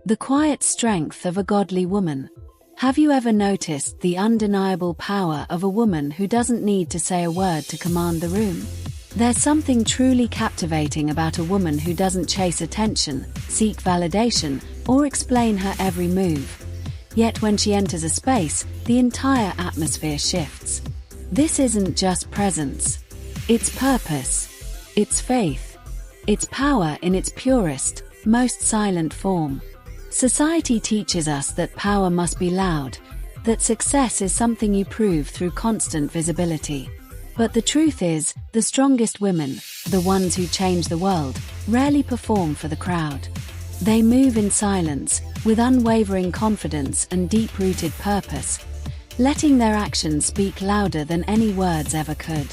The quiet strength of a godly woman. Have you ever noticed the undeniable power of a woman who doesn't need to say a word to command the room? There's something truly captivating about a woman who doesn't chase attention, seek validation, or explain her every move. Yet when she enters a space, the entire atmosphere shifts. This isn't just presence. It's purpose. It's faith. It's power in its purest, most silent form. Society teaches us that power must be loud, that success is something you prove through constant visibility. But the truth is, the strongest women, the ones who change the world, rarely perform for the crowd. They move in silence, with unwavering confidence and deep-rooted purpose, letting their actions speak louder than any words ever could.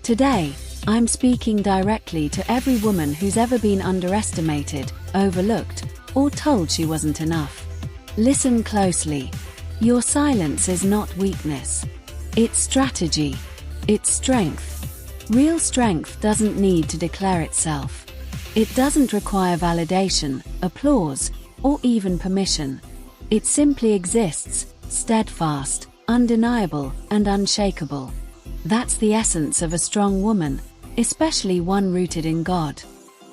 Today, I'm speaking directly to every woman who's ever been underestimated, overlooked, or told she wasn't enough. Listen closely. Your silence is not weakness. It's strategy. It's strength. Real strength doesn't need to declare itself. It doesn't require validation, applause, or even permission. It simply exists, steadfast, undeniable, and unshakable. That's the essence of a strong woman, especially one rooted in God.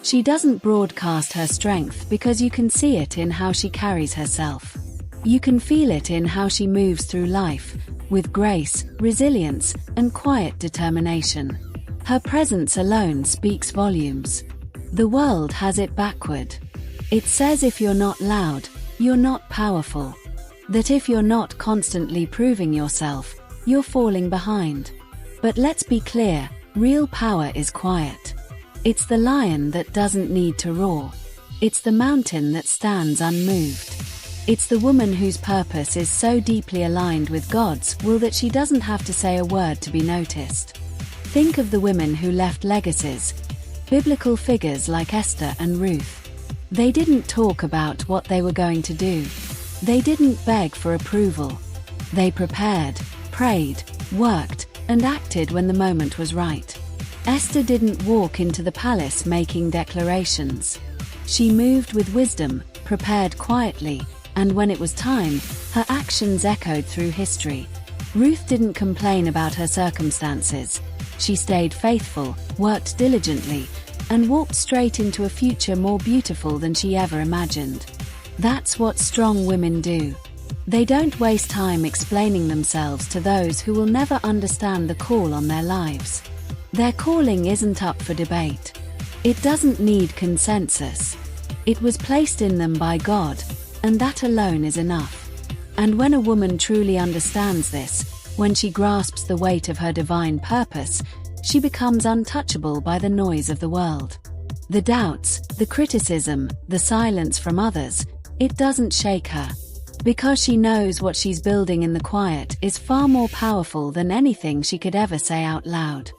She doesn't broadcast her strength because you can see it in how she carries herself. You can feel it in how she moves through life, with grace, resilience, and quiet determination. Her presence alone speaks volumes. The world has it backward. It says if you're not loud, you're not powerful. That if you're not constantly proving yourself, you're falling behind. But let's be clear, real power is quiet. It's the lion that doesn't need to roar. It's the mountain that stands unmoved. It's the woman whose purpose is so deeply aligned with God's will that she doesn't have to say a word to be noticed. Think of the women who left legacies, biblical figures like Esther and Ruth. They didn't talk about what they were going to do. They didn't beg for approval. They prepared, prayed, worked, and acted when the moment was right. Esther didn't walk into the palace making declarations. She moved with wisdom, prepared quietly, and when it was time, her actions echoed through history. Ruth didn't complain about her circumstances. She stayed faithful, worked diligently, and walked straight into a future more beautiful than she ever imagined. That's what strong women do. They don't waste time explaining themselves to those who will never understand the call on their lives. Their calling isn't up for debate. It doesn't need consensus. It was placed in them by God, and that alone is enough. And when a woman truly understands this, when she grasps the weight of her divine purpose, she becomes untouchable by the noise of the world. The doubts, the criticism, the silence from others, it doesn't shake her. Because she knows what she's building in the quiet is far more powerful than anything she could ever say out loud.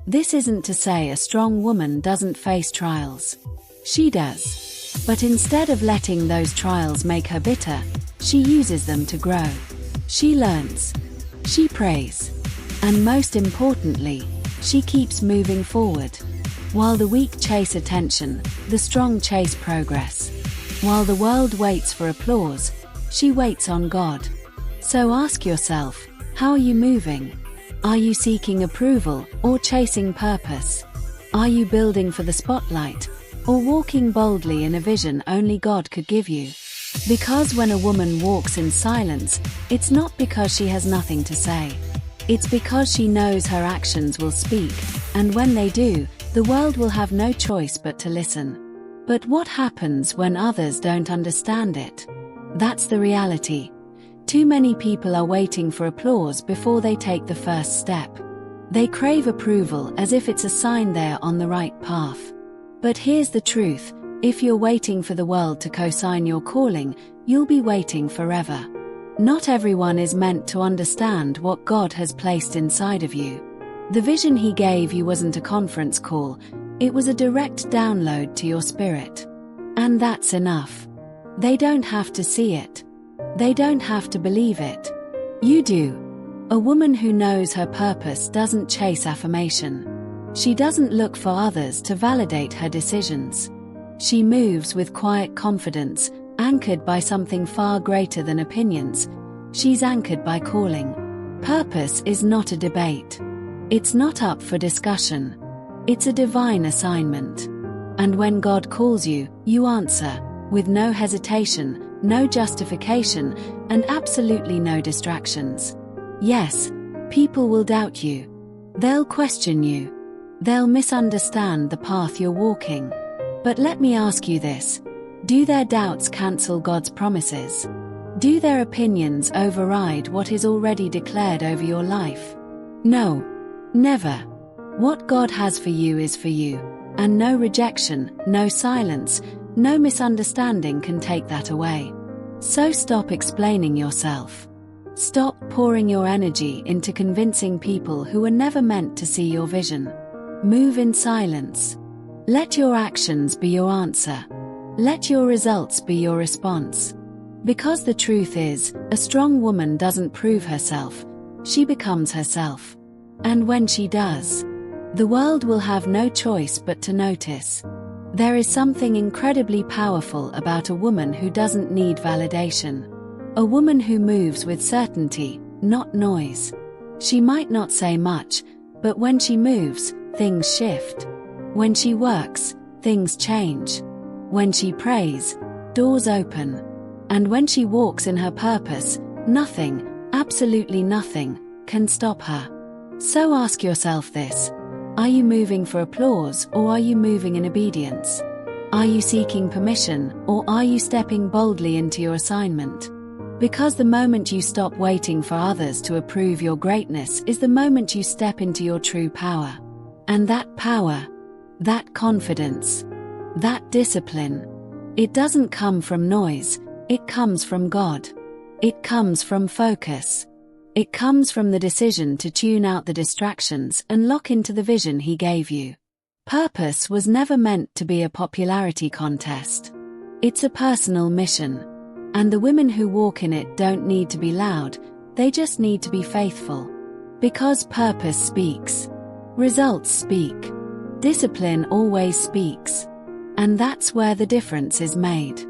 This isn't to say a strong woman doesn't face trials. She does. But instead of letting those trials make her bitter, she uses them to grow. She learns. She prays. And most importantly, she keeps moving forward. While the weak chase attention, the strong chase progress. While the world waits for applause, she waits on God. So ask yourself, how are you moving? Are you seeking approval or chasing purpose? Are you building for the spotlight or walking boldly in a vision only God could give you? Because when a woman walks in silence, it's not because she has nothing to say. It's because she knows her actions will speak, and when they do, the world will have no choice but to listen. But what happens when others don't understand it? That's the reality. Too many people are waiting for applause before they take the first step. They crave approval as if it's a sign they're on the right path. But here's the truth, if you're waiting for the world to co-sign your calling, you'll be waiting forever. Not everyone is meant to understand what God has placed inside of you. The vision He gave you wasn't a conference call, it was a direct download to your spirit. And that's enough. They don't have to see it. They don't have to believe it. You do. A woman who knows her purpose doesn't chase affirmation. She doesn't look for others to validate her decisions. She moves with quiet confidence, anchored by something far greater than opinions. She's anchored by calling. Purpose is not a debate. It's not up for discussion. It's a divine assignment. And when God calls you, you answer, with no hesitation, no justification, and absolutely no distractions. Yes, people will doubt you. They'll question you. They'll misunderstand the path you're walking. But let me ask you this. Do their doubts cancel God's promises? Do their opinions override what is already declared over your life? No. Never. What God has for you is for you, and no rejection, no silence, no misunderstanding can take that away. So stop explaining yourself. Stop pouring your energy into convincing people who were never meant to see your vision. Move in silence. Let your actions be your answer. Let your results be your response. Because the truth is, a strong woman doesn't prove herself, she becomes herself. And when she does, the world will have no choice but to notice. There is something incredibly powerful about a woman who doesn't need validation. A woman who moves with certainty, not noise. She might not say much, but when she moves, things shift. When she works, things change. When she prays, doors open. And when she walks in her purpose, nothing, absolutely nothing, can stop her. So ask yourself this. Are you moving for applause, or are you moving in obedience? Are you seeking permission, or are you stepping boldly into your assignment? Because the moment you stop waiting for others to approve your greatness is the moment you step into your true power. And that power, that confidence, that discipline, it doesn't come from noise, it comes from God. It comes from focus. It comes from the decision to tune out the distractions and lock into the vision He gave you. Purpose was never meant to be a popularity contest. It's a personal mission. And the women who walk in it don't need to be loud, they just need to be faithful. Because purpose speaks. Results speak. Discipline always speaks. And that's where the difference is made.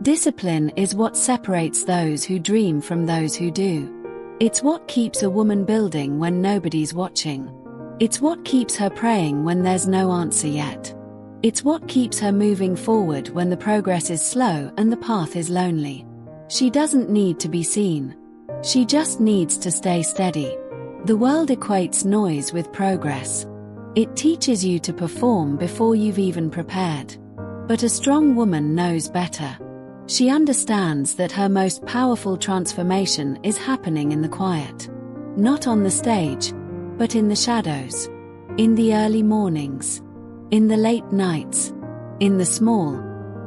Discipline is what separates those who dream from those who do. It's what keeps a woman building when nobody's watching. It's what keeps her praying when there's no answer yet. It's what keeps her moving forward when the progress is slow and the path is lonely. She doesn't need to be seen. She just needs to stay steady. The world equates noise with progress. It teaches you to perform before you've even prepared. But a strong woman knows better. She understands that her most powerful transformation is happening in the quiet. Not on the stage, but in the shadows. In the early mornings. In the late nights. In the small,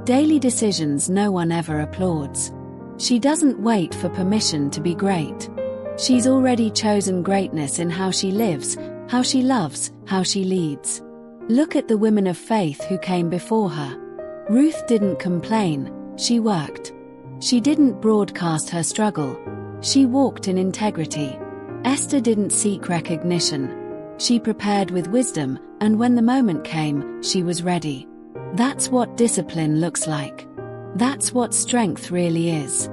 daily decisions no one ever applauds. She doesn't wait for permission to be great. She's already chosen greatness in how she lives, how she loves, how she leads. Look at the women of faith who came before her. Ruth didn't complain. She worked. She didn't broadcast her struggle. She walked in integrity. Esther didn't seek recognition. She prepared with wisdom, and when the moment came, she was ready. That's what discipline looks like. That's what strength really is.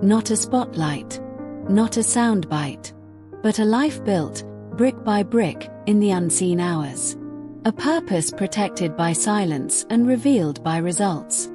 Not a spotlight. Not a soundbite. But a life built, brick by brick, in the unseen hours. A purpose protected by silence and revealed by results.